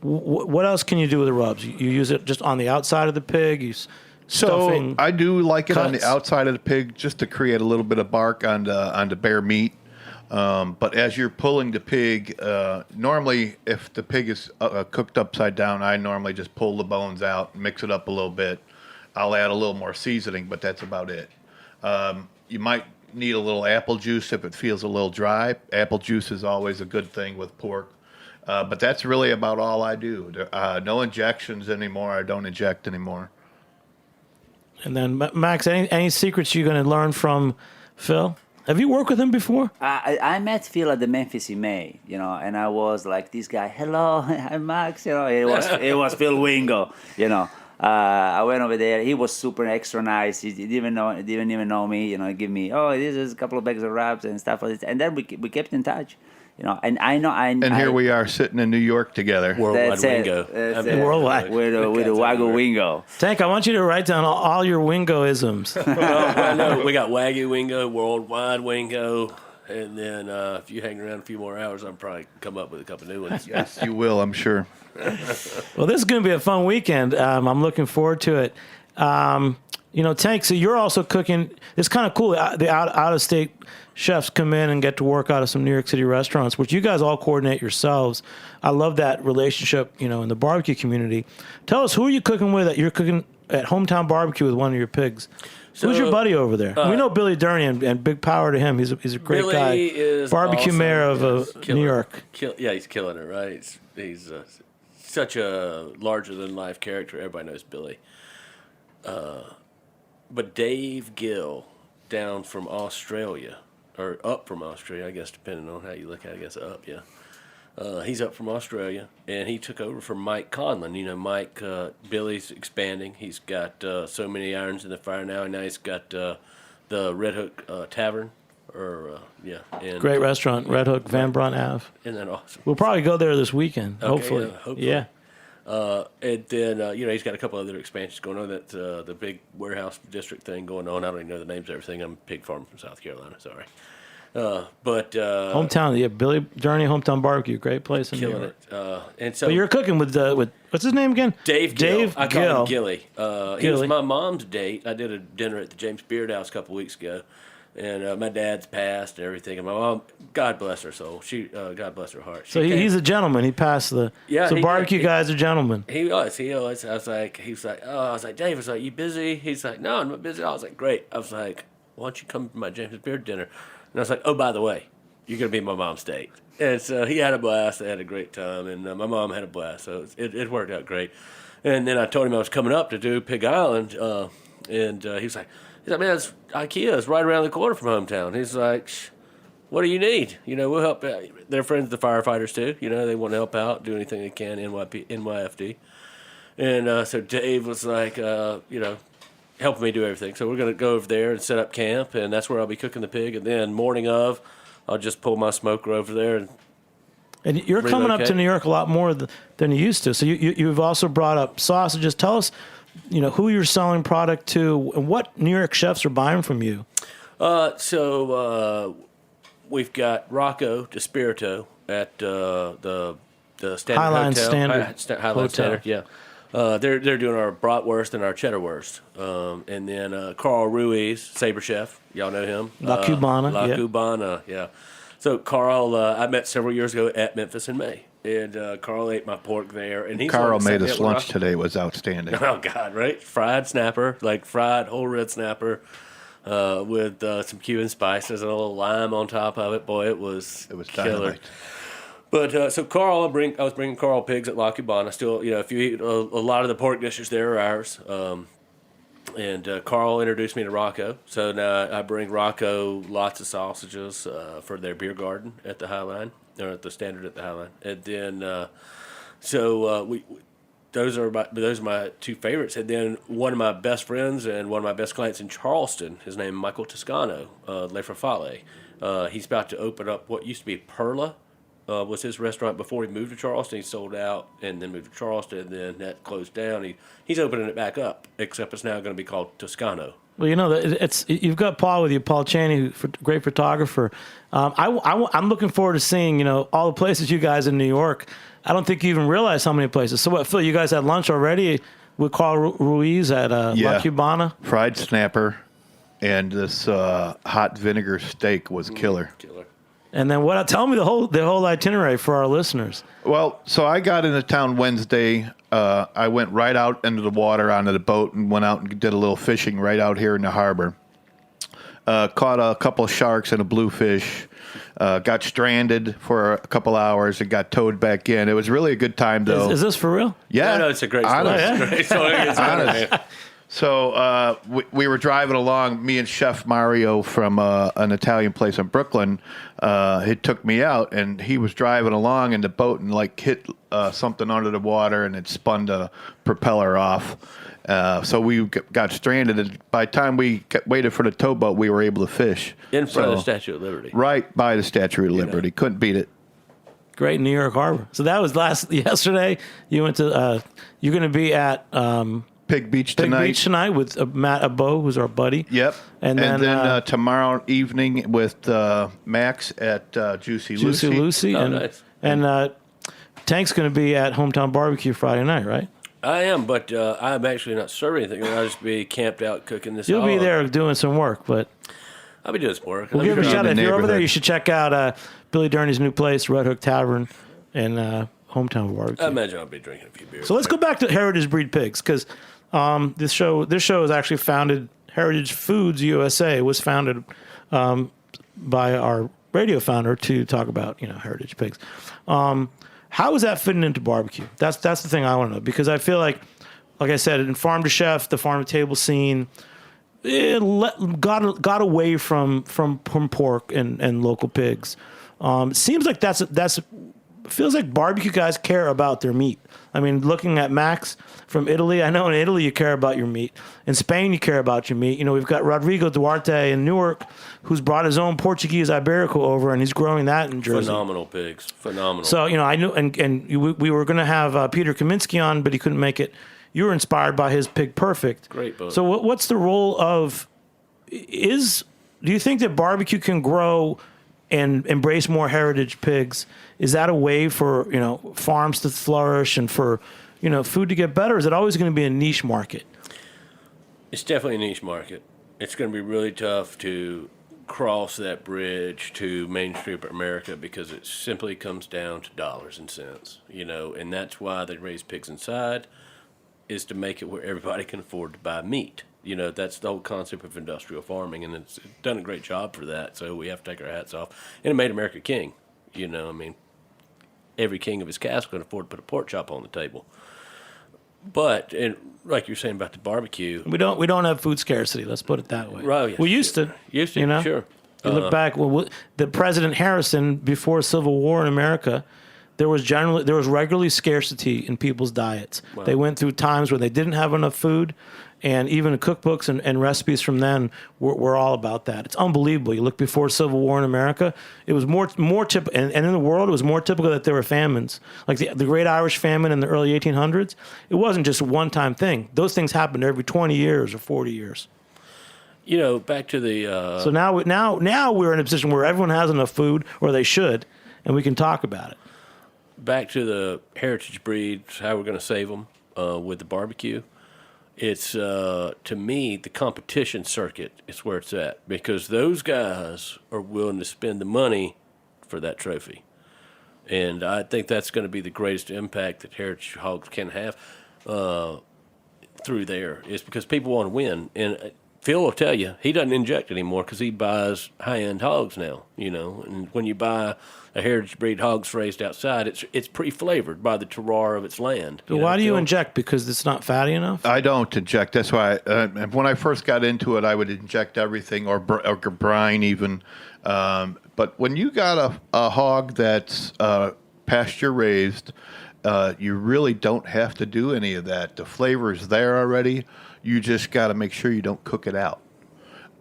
What else can you do with the rubs? You use it just on the outside of the pig? So I do like it on the cuts. outside of the pig just to create a little bit of bark on the bare meat. But as you're pulling the pig, normally if the pig is cooked upside down, I normally just pull the bones out, mix it up a little bit. I'll add a little more seasoning, but that's about it. You might need a little apple juice if it feels a little dry. Apple juice is always a good thing with pork. But that's really about all I do. No injections anymore. I don't inject anymore. And then, Max, any secrets you're going to learn from Phil? Have you worked with him before? I met Phil at the Memphis in May, and I was like, this guy, hello, I'm Max, it was Phil Wingo, I went over there. He was super extra nice. He didn't even know me, give me, this is a couple of bags of wraps and stuff like that. And then we kept in touch. And here we are sitting in New York together. Worldwide Wingo. Worldwide. With the Wagyu Wingo. Tank, I want you to write down all your Wingo-isms. Well, no, we got Wagyu Wingo, Worldwide Wingo, and then if you hang around a few more hours, I'll probably come up with a couple new ones. Yes, you will, I'm sure. Well, this is going to be a fun weekend. I'm looking forward to it. Tank, so you're also cooking. It's kind of cool. The out-of-state chefs come in and get to work out of some New York City restaurants, which you guys all coordinate yourselves. I love that relationship, in the barbecue community. Tell us, who are you cooking with? You're cooking at Hometown Barbecue with one of your pigs. So, who's your buddy over there? We know Billy Durny, and big power to him. He's a great Billy guy. Is barbecue awesome. mayor of New York. He's killing it, right? He's such a larger-than-life character. Everybody knows Billy. But Dave Gill, down from Australia, or up from Australia, I guess, depending on how you look at it, I guess up, yeah. He's up from Australia, and he took over from Mike Conlon. You know, Mike, Billy's expanding. He's got so many irons in the fire now, and now he's got the Red Hook Tavern. And Great restaurant, Red Hook, Van Brunt Ave. Isn't that awesome? We'll probably go there this weekend, hopefully. Hopefully. Yeah. And then, he's got a couple other expansions going on. That the big warehouse district thing going on. I don't even know the names of everything. I'm a pig farm from South Carolina. Sorry. Hometown, yeah, Billy Durney Hometown Barbecue, great place in New killing York. it. And so But you're cooking with what's his name again? Dave Gill. Dave I call Gill. him Gilly. He was my mom's date. I did a dinner at the James Beard House a couple weeks ago, and my dad's passed and everything. And my mom, God bless her soul. God bless her heart. He's a gentleman. He passed the. Yeah, So barbecue guys are gentlemen. He was. I was like, Dave, I was like, you busy? He's like, no, I'm not busy. I was like, great. I was like, why don't you come to my James Beard dinner? And I was like, oh, by the way, you're going to be my mom's date. And so he had a blast. They had a great time. And my mom had a blast. So it worked out great. And then I told him I was coming up to do Pig Island. And he's like, man, it's IKEA. It's right around the corner from hometown. He's like, what do you need? We'll help out. They're friends of the firefighters, too. They want to help out, do anything they can, NYFD. And so Dave was like, helping me do everything. So we're going to go over there and set up camp. And that's where I'll be cooking the pig. And then morning of, I'll just pull my smoker over there. And you're coming up to New York a lot more than you used to. So you've also brought up sausages. Tell us, who you're selling product to and what New York chefs are buying from you. So we've got Rocco DiSpirito at the Standard Highline Hotel. Standard Highline Hotel. Standard, yeah. They're doing our bratwurst and our cheddar wurst. And then Carl Ruiz, Sabre Chef. Y'all know him. La Cubana. La yeah. Cubana, yeah. So Carl, I met several years ago at Memphis in May. And Carl ate my pork there. And Carl made us lunch today. It was outstanding. Oh, God, right? Fried snapper, like fried whole red snapper with some Cuban spices and a little lime on top of it. Boy, it was killer. Dynamite. But so Carl, I was bringing Carl pigs at La Cubana. Still, if you eat a lot of the pork dishes there are ours. And Carl introduced me to Rocco. So now I bring Rocco lots of sausages for their beer garden at the Highline, or at the Standard at the Highline. And then, those are my two favorites. And then one of my best friends and one of my best clients in Charleston, his name is Michael Toscano, Le Frafale. He's about to open up what used to be Perla. Was his restaurant before he moved to Charleston. He sold out and then moved to Charleston, and then that closed down. He's opening it back up, except it's now going to be called Toscano. Well, you've got Paul with you, Paul Chaney, great photographer. I'm looking forward to seeing all the places you guys in New York. I don't think you even realize how many places. So what, Phil? You guys had lunch already with Carl Ruiz at La Cubana. Fried snapper, and this hot vinegar steak was killer. And then what? Tell me the whole itinerary for our listeners. Well, so I got into town Wednesday. I went right out into the water onto the boat and went out and did a little fishing right out here in the harbor. Caught a couple of sharks and a bluefish. Got stranded for a couple hours and got towed back in. It was really a good time, though. Is this for real? Yeah. No, it's a great story. Honest. It's a great story. It's Honest. So we were driving along, me and Chef Mario from an Italian place in Brooklyn. He took me out, and he was driving along in the boat and hit something under the water, and it spun the propeller off. So we got stranded, and by the time we waited for the towboat, we were able to fish. In front of the Statue of Liberty. Right by the Statue of Liberty. Couldn't beat it. Great New York Harbor. So that was yesterday. You went to. You're going to be at. Pig Beach tonight with Matt Abo, who's our buddy. Yep. And then tomorrow evening with Max at Juicy Lucy. Oh, and, nice. And Tank's going to be at Hometown Barbecue Friday night, right? I am, but I'm actually not serving anything. I'll just be camped out cooking this. You'll be there doing some work, but I'll be doing some work. We'll give it a shot. If you're over there, neighborhood. you should check out Billy Durney's new place, Red Hook Tavern, and Hometown Barbecue. I imagine I'll be drinking a few beers. So let's go back to Heritage Breed Pigs, because this show is actually founded. Heritage Foods USA was founded by our radio founder to talk about heritage pigs. How is that fitting into barbecue? That's the thing I want to know, because I feel like I said, in farm to chef, the farm to table scene, it got away from pork and local pigs. It seems like that's feels like barbecue guys care about their meat. I mean, looking at Max from Italy, I know in Italy you care about your meat. In Spain you care about your meat. You know, we've got Rodrigo Duarte in Newark, who's brought his own Portuguese Iberico over, and he's growing that in Jersey. Phenomenal pigs, phenomenal. So, you know, I knew, and we were going to have Peter Kaminsky on, but he couldn't make it. You were inspired by his Pig Perfect. Great book. So what's the role of, do you think that barbecue can grow and embrace more heritage pigs? Is that a way for, you know, farms to flourish and for, you know, food to get better? Or is it always going to be a niche market? It's definitely a niche market. It's going to be really tough to cross that bridge to mainstream America because it simply comes down to dollars and cents, you know, and that's why they raise pigs inside, is to make it where everybody can afford to buy meat. You know, that's the whole concept of industrial farming, and it's done a great job for that, so we have to take our hats off. And it made America king, you know, I mean, every king of his caste can afford to put a pork chop on the table. But, and like you're saying about the barbecue, We don't have food scarcity. Let's put it that way. Right, yeah, we used to. Used to, you know? sure. You look back. Well, the President Harrison before Civil War in America, there was regularly scarcity in people's diets. Wow. They went through times where they didn't have enough food, and even the cookbooks and recipes from then were all about that. It's unbelievable. You look before Civil War in America, it was more typical, and in the world, it was more typical that there were famines. Like the Great Irish Famine in the early 1800s, it wasn't just a one-time thing. Those things happened every 20 years or 40 years. you know, back to the... So now we're in a position where everyone has enough food, or they should, and we can talk about it. Back to the heritage breeds, how we're going to save them with the barbecue. It's, to me, the competition circuit is where it's at, because those guys are willing to spend the money for that trophy. And I think that's going to be the greatest impact that heritage hogs can have through there, is because people want to win. And Phil will tell you, he doesn't inject anymore because he buys high-end hogs now, you know. And when you buy a heritage breed hogs raised outside, it's pre-flavored by the terroir of its land. So why do you inject? Because it's not fatty enough? I don't inject. That's why when I first got into it, I would inject everything or brine even. But when you got a hog that's pasture raised, you really don't have to do any of that. The flavor is there already. You just got to make sure you don't cook it out.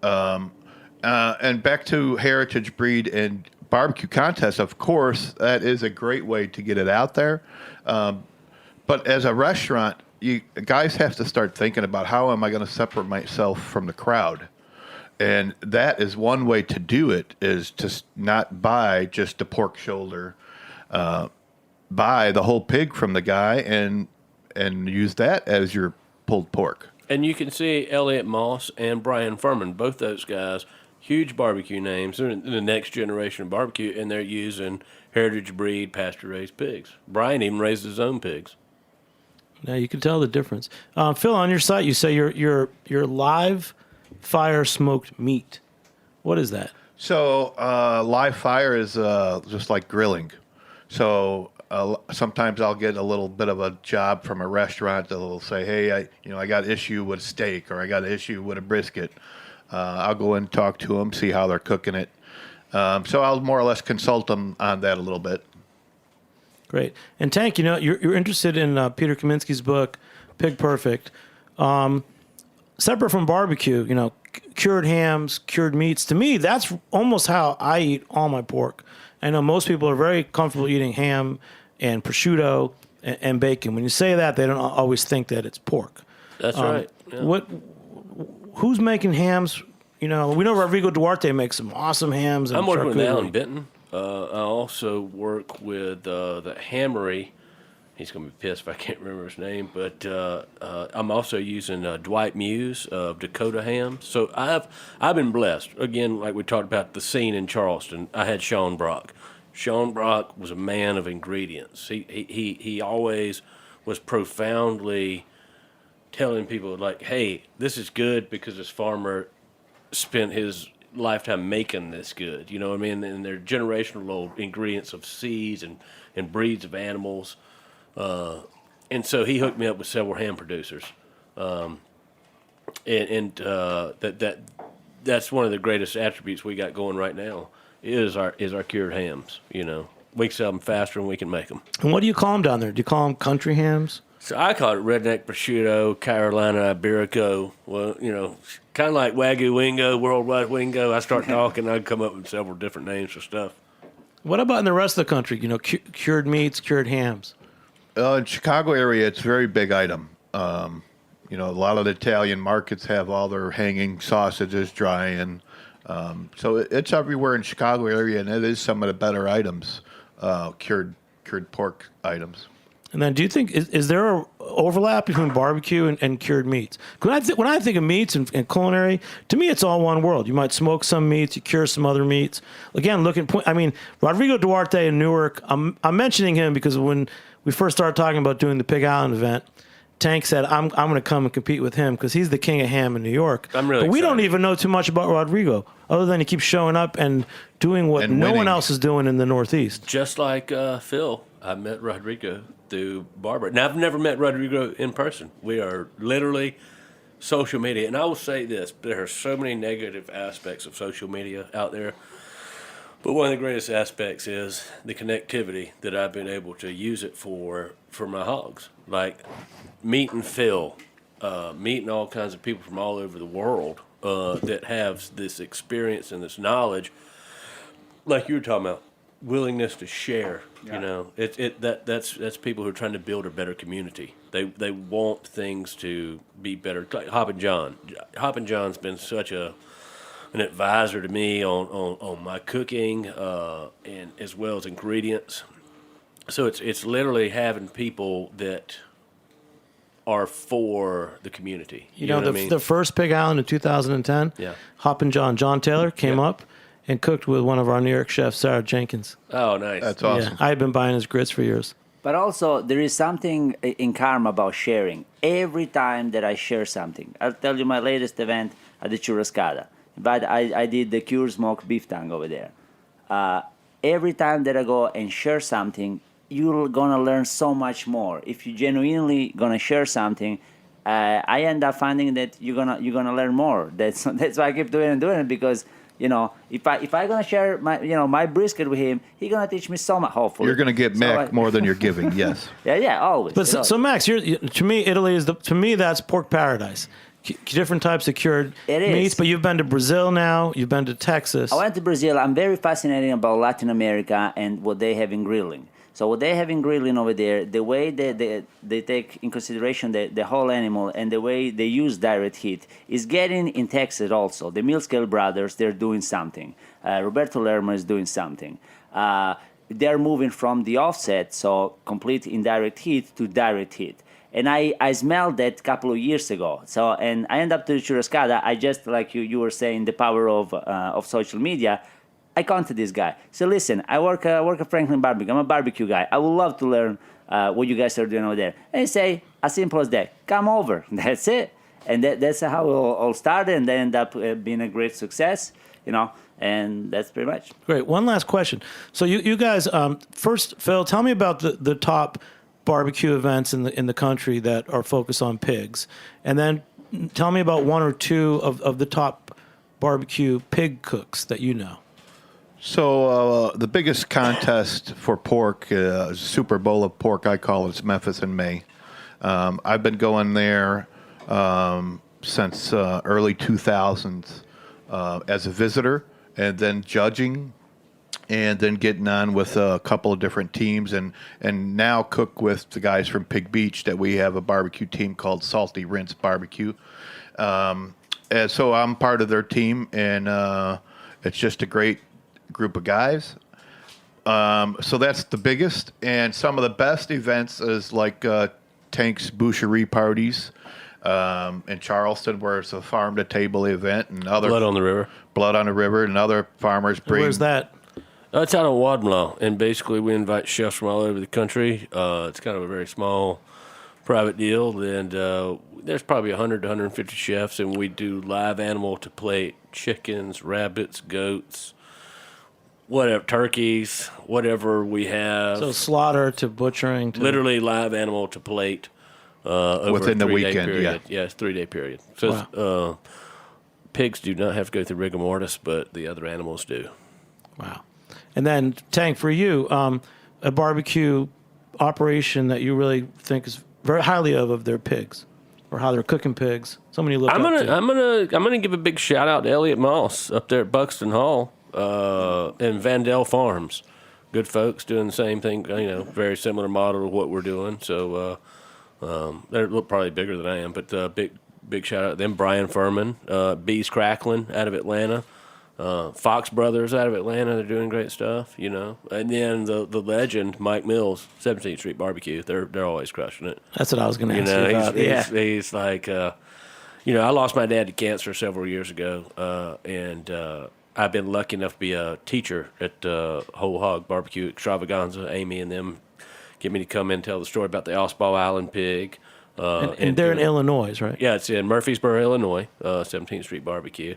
And back to heritage breed and barbecue contests, of course, that is a great way to get it out there. But as a restaurant, you guys have to start thinking about, how am I going to separate myself from the crowd? And that is one way to do it, is to not buy just the pork shoulder, buy the whole pig from the guy and use that as your pulled pork. And you can see Elliot Moss and Brian Furman, both those guys, huge barbecue names. They're in the next generation of barbecue, and they're using heritage breed, pasture-raised pigs. Brian even raised his own pigs. Now you can tell the difference. Phil, on your site, you say your live fire smoked meat. What is that? So Live fire is just like grilling. So sometimes I'll get a little bit of a job from a restaurant that will say, hey, I got an issue with steak, or I got an issue with a brisket. I'll go in and talk to them, see how they're cooking it. So I'll more or less consult them on that a little bit. Great. And Tank, you're interested in Peter Kaminsky's book, Pig Perfect. Separate from barbecue, cured hams, cured meats. To me, that's almost how I eat all my pork. I know most people are very comfortable eating ham and prosciutto and bacon. When you say that, they don't always think that it's pork. That's right. Yeah. Who's making hams? We know Rodrigo Duarte makes some awesome hams. And I'm working with Alan Benton. I also work with the Hammery. He's going to be pissed if I can't remember his name. But I'm also using Dwight Muse of Dakota Ham. So I've been blessed. Again, like we talked about the scene in Charleston, I had Sean Brock. Sean Brock was a man of ingredients. He always was profoundly telling people, like, hey, this is good because this farmer spent his lifetime making this good. You know what I mean? And they're generational old ingredients of seeds and breeds of animals. And so he hooked me up with several ham producers. That's one of the greatest attributes we got going right now is our cured hams, We can sell them faster than we can make them. And what do you call them down there? Do you call them country hams? So I call it redneck prosciutto, Carolina Iberico. Well, kind of like Wagyu Wingo, Worldwide Wingo. I start talking, I'd come up with several different names for stuff. What about in the rest of the country? Cured meats, cured hams. In Chicago area, it's a very big item. A lot of the Italian markets have all their hanging sausages drying. So it's everywhere in Chicago area, and it is some of the better items, cured pork items. And then, do you think is there an overlap between barbecue and cured meats? When I think of meats and culinary, to me it's all one world. You might smoke some meats, you cure some other meats. Again, Rodrigo Duarte in Newark. I'm mentioning him because when we first started talking about doing the Pig Island event, Tank said I'm going to come and compete with him because he's the king of ham in New York. I'm really But we excited. don't even know too much about Rodrigo, other than he keeps showing up and doing what And no winning. one else is doing in the Northeast. Just like Phil, I met Rodrigo through Barbara. Now, I've never met Rodrigo in person. We are literally social media. And I will say this, there are so many negative aspects of social media out there. But one of the greatest aspects is the connectivity that I've been able to use it for my hogs. Like meeting Phil, meeting all kinds of people from all over the world that have this experience and this knowledge. Like you were talking about, willingness to share. Yeah. That's people who are trying to build a better community. They want things to be better. Like Hoppin' John. Hoppin' John's been such an advisor to me on my cooking and as well as ingredients. So it's literally having people that are for the community. You know what I mean? The first Pig Island in 2010, Yeah. Hoppin' John Taylor came up and cooked with one of our New York chefs, Sarah Jenkins. Oh, nice. That's awesome. Yeah, I had been buying his grits for years. But also, there is something in karma about sharing. Every time that I share something, I'll tell you my latest event at the Churrascada. But I did the Cure Smoked Beef Tongue over there. Every time that I go and share something, you're gonna learn so much more. If you genuinely gonna share something, I end up finding that you're gonna learn more. That's why I keep doing it because. If I gonna share my brisket with him, he gonna teach me so much. Hopefully, You're going to get back more than you're giving. Yes. Yeah, always. But so Max, to me, Italy is that's pork paradise. Different types of cured It is. meats. But you've been to Brazil now. You've been to Texas. I went to Brazil. I'm very fascinated about Latin America and what they have in grilling. So what they have in grilling over there, the way they take in consideration the whole animal and the way they use direct heat is getting in Texas also. The Millscale brothers, they're doing something. Roberto Lerma is doing something. They're moving from the offset, so complete indirect heat, to direct heat. And I smelled that a couple of years ago. So, and I end up to the Churrascada. I just, like you were saying, the power of social media. I contacted this guy. So listen, I work at Franklin Barbecue. I'm a barbecue guy. I would love to learn what you guys are doing over there. And he say, as simple as that, come over. That's it. And that's how it all started, and they end up being a great success, and that's pretty much. Great. One last question. So you guys, first, Phil, tell me about the top barbecue events in the country that are focused on pigs, and then tell me about one or two of the top barbecue pig cooks that you know. So the biggest contest for pork, Super Bowl of pork, I call it, is Memphis in May. I've been going there since early 2000s as a visitor, and then judging, and then getting on with a couple of different teams, and now cook with the guys from Pig Beach that we have a barbecue team called Salty Rinse Barbecue. And so I'm part of their team, and it's just a great group of guys. So that's the biggest, and some of the best events is like Tank's Boucherie parties in Charleston, where it's a farm to table event, and other Blood on the River, and other farmers bring. Where's that? It's out of Wadmalaw, and basically we invite chefs from all over the country. It's kind of a very small private deal, and there's probably 100 to 150 chefs, and we do live animal to plate, chickens, rabbits, goats, whatever, turkeys, whatever we have. So slaughter to butchering to Literally live animal to plate over Within a the 3-day weekend, period. Yeah, it's 3-day period. So pigs do not have to go through rigor mortis, but the other animals do. Wow. And then, Tank, for you, a barbecue operation that you really think is very highly of their pigs, or how they're cooking pigs. Somebody look I'm up to. I'm gonna give a big shout out to Elliot Moss up there at Buxton Hall and Vandell Farms. Good folks doing the same thing. Very similar model to what we're doing. So they're probably bigger than I am, but big shout out to them. Brian Furman, Bees Crackling out of Atlanta. Fox Brothers out of Atlanta, they're doing great stuff, And then the legend, Mike Mills, 17th Street Barbecue, they're always crushing it. That's what I was going to ask you about. He's like, I lost my dad to cancer several years ago, and I've been lucky enough to be a teacher at Whole Hog Barbecue Extravaganza. Amy and them get me to come in and tell the story about the Osbald Island pig. And they're in Illinois, right? Yeah, it's in Murfreesboro, Illinois, 17th Street Barbecue.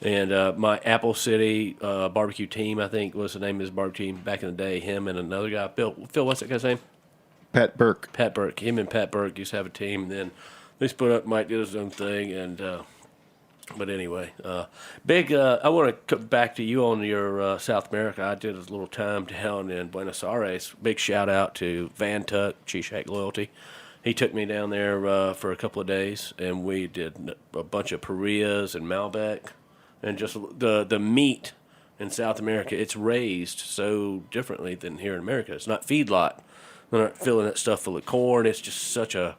And my Apple City barbecue team, I think was the name of his barbecue team back in the day. Him and another guy, Phil, what's that guy's name? Pat Burke. Pat Burke. Him and Pat Burke used to have a team. And then they split up. Mike did his own thing. And but anyway, big. I want to come back to you on your South America. I did a little time down in Buenos Aires. Big shout out to Van Tuck, Cheese Shack Loyalty. He took me down there for a couple of days, and we did a bunch of parrillas and Malbec. And just the meat in South America, it's raised so differently than here in America. It's not feedlot. They're not filling that stuff full of corn. It's just the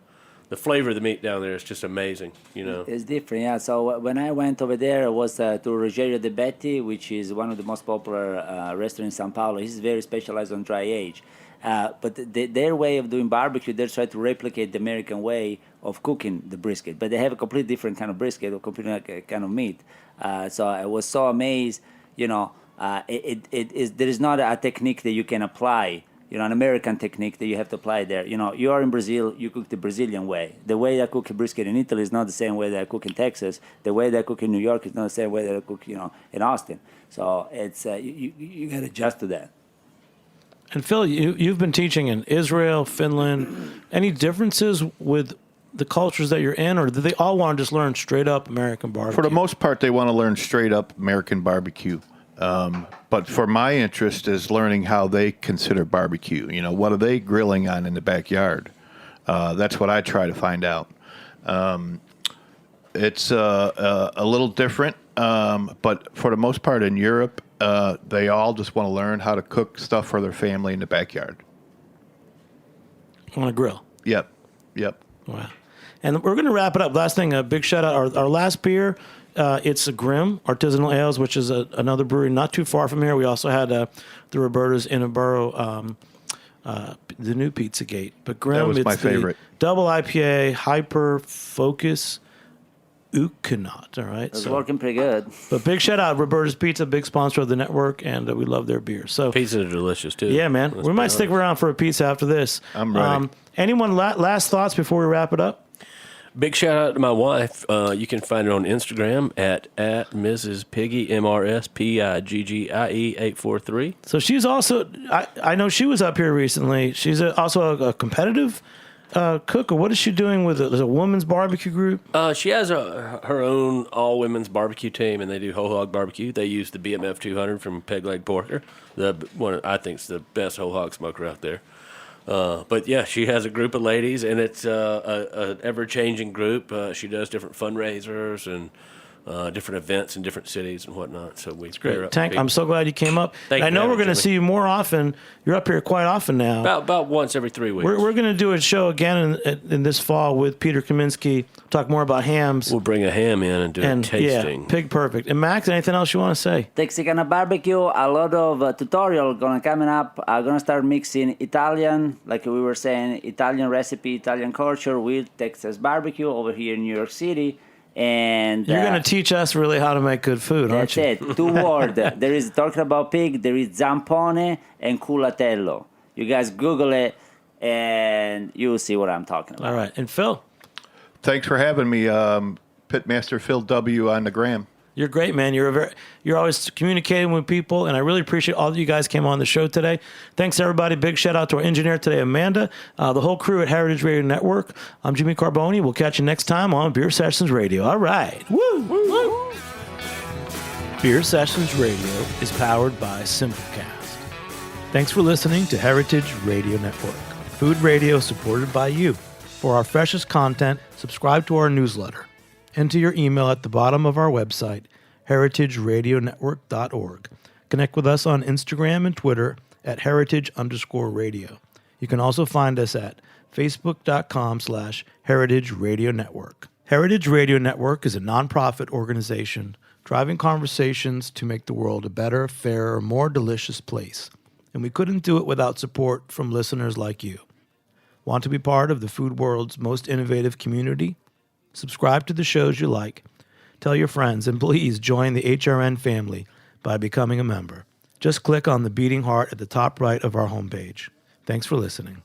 flavor of the meat down there is just amazing, It's different, yeah. So when I went over there, it was to Rogerio de Betti, which is one of the most popular restaurants in São Paulo. He's very specialized on dry age. But their way of doing barbecue, they're trying to replicate the American way of cooking the brisket. But they have a completely different kind of brisket, or completely kind of meat. So I was so amazed, there is not a technique that you can apply, an American technique that you have to apply there. You are in Brazil, you cook the Brazilian way. The way I cook a brisket in Italy is not the same way that I cook in Texas. The way that I cook in New York is not the same way that I cook, in Austin. So it's you got to adjust to that. And Phil, you've been teaching in Israel, Finland. Any differences with the cultures that you're in, or do they all want to just learn straight up American barbecue? For the most part, they want to learn straight up American barbecue. But for my interest is learning how they consider barbecue. What are they grilling on in the backyard? That's what I try to find out. It's a little different, but for the most part in Europe, they all just want to learn how to cook stuff for their family in the backyard. On a grill. Yep. Wow. And we're going to wrap it up. Last thing, a big shout out. Our last beer, it's a Grimm Artisanal Ales, which is another brewery not too far from here. We also had the Roberta's in Innaboro, the new Pizza Gate. But Grimm, that was it's my favorite. Double IPA, Hyper Focus Uconot. All right. It's working pretty good. But big shout out, Roberta's Pizza, big sponsor of the network, and we love their beer. So pizzas are delicious too. Yeah, man. We might stick around for a pizza after this. I'm ready. Anyone last thoughts before we wrap it up? Big shout out to my wife. You can find her on Instagram at Mrs. Piggy, MRSPIGGIE 843. So she's also, I know she was up here recently. She's also a competitive cook, or what is she doing with a women's barbecue group? She has her own all women's barbecue team, and they do whole hog barbecue. They use the BMF 200 from Peg Leg Porker, I think it's the best whole hog smoker out there. But yeah, she has a group of ladies, and it's an ever-changing group. She does different fundraisers and different events in different cities and whatnot. So it's great. Tank, I'm so glad you came up. I know we're going to see you more often. You're up here quite often now. About once every 3 weeks. We're going to do a show again in this fall with Peter Kaminsky. Talk more about hams. We'll bring a ham in and do a tasting. Yeah, Pig Perfect. And Max, anything else you want to say? Texicana barbecue, a lot of tutorial coming up. I'm gonna start mixing Italian, like we were saying, Italian recipe, Italian culture with Texas barbecue over here in New York City. And you're going to teach us really how to make good food, aren't you? That's it. 2 words. There is, talking about pig, there is zampone and culatello. You guys Google it, and you'll see what I'm talking about. All right. And Phil? Thanks for having me, Pitmaster Phil W. on the gram. You're great, man. You're always communicating with people, and I really appreciate all that you guys came on the show today. Thanks, everybody. Big shout out to our engineer today, Amanda, the whole crew at Heritage Radio Network. I'm Jimmy Carboni. We'll catch you next time on Beer Sessions Radio. All right. Woo! Woo! Beer Sessions Radio is powered by Simplecast. Thanks for listening to Heritage Radio Network, food radio supported by you. For our freshest content, subscribe to our newsletter. Enter your email at the bottom of our website, heritageradionetwork.org. Connect with us on Instagram and Twitter at heritage_radio. You can also find us at facebook.com/Heritage Radio Network. Heritage Radio Network is a nonprofit organization driving conversations to make the world a better, fairer, more delicious place. And we couldn't do it without support from listeners like you. Want to be part of the food world's most innovative community? Subscribe to the shows you like. Tell your friends, and please join the HRN family by becoming a member. Just click on the beating heart at the top right of our homepage. Thanks for listening.